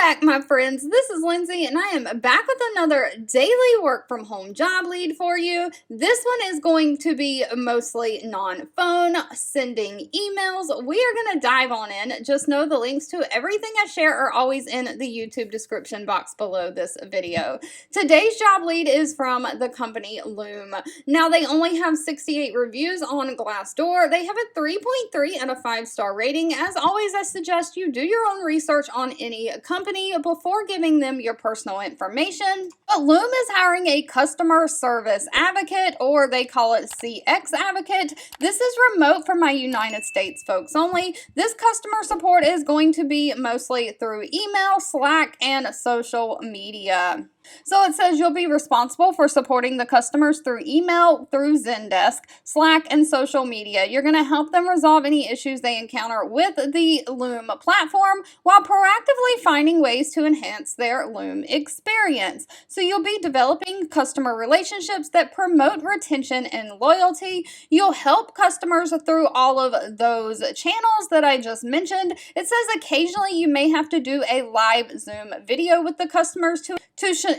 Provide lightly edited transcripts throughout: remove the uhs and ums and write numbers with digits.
back, my friends. This is Lindsay, and I am back with another daily work from home job lead for you. This one is going to be mostly non-phone, sending emails. We are going to dive on in. Just know the links to everything I share are always in the YouTube description box below this video. Today's job lead is from the company Loom. Now, they only have 68 reviews on Glassdoor. They have a 3.3 and a 5-star rating. As always, I suggest you do your own research on any company before giving them your personal information. But Loom is hiring a customer service advocate, or they call it CX advocate. This is remote for my United States folks only. This customer support is going to be mostly through email, Slack, and social media. So it says you'll be responsible for supporting the customers through email, through Zendesk, Slack, and social media. You're going to help them resolve any issues they encounter with the Loom platform while proactively finding ways to enhance their Loom experience. So you'll be developing customer relationships that promote retention and loyalty. You'll help customers through all of those channels that I just mentioned. It says occasionally you may have to do a live Zoom video with the customers to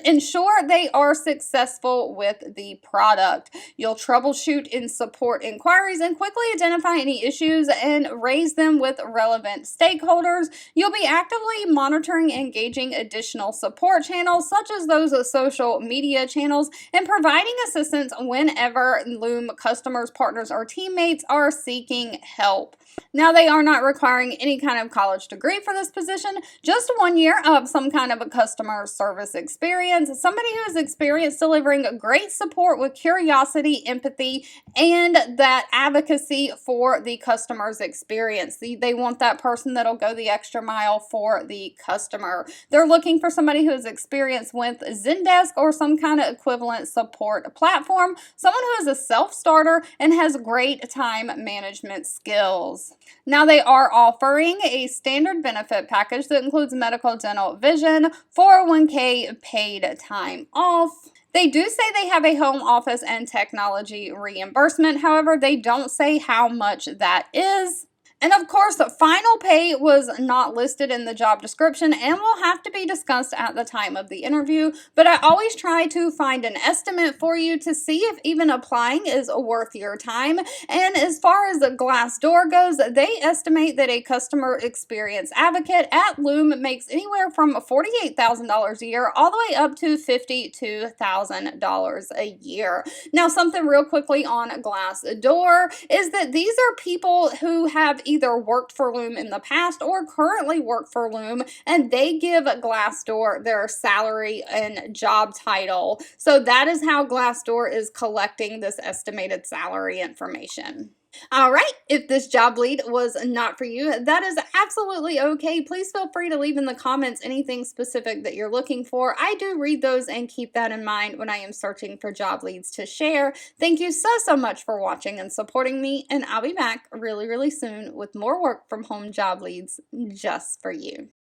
ensure they are successful with the product. You'll troubleshoot and support inquiries and quickly identify any issues and raise them with relevant stakeholders. You'll be actively monitoring and engaging additional support channels such as those social media channels and providing assistance whenever Loom customers, partners, or teammates are seeking help. Now, they are not requiring any kind of college degree for this position, just 1 year of some kind of a customer service experience. Somebody who has experienced delivering great support with curiosity, empathy, and that advocacy for the customer's experience. They want that person that'll go the extra mile for the customer. They're looking for somebody who has experience with Zendesk or some kind of equivalent support platform, someone who is a self-starter and has great time management skills. Now, they are offering a standard benefit package that includes medical, dental, vision, 401k, paid time off. They do say they have a home office and technology reimbursement. However, they don't say how much that is. And of course, the final pay was not listed in the job description and will have to be discussed at the time of the interview. But I always try to find an estimate for you to see if even applying is worth your time. And as far as the Glassdoor goes, they estimate that a customer experience advocate at Loom makes anywhere from $48,000 a year all the way up to $52,000 a year. Now, something real quickly on Glassdoor is that these are people who have either worked for Loom in the past or currently work for Loom, and they give Glassdoor their salary and job title. So that is how Glassdoor is collecting this estimated salary information. All right, if this job lead was not for you, that is absolutely okay. Please feel free to leave in the comments anything specific that you're looking for. I do read those and keep that in mind when I am searching for job leads to share. Thank you so much for watching and supporting me, and I'll be back really soon with more work from home job leads just for you.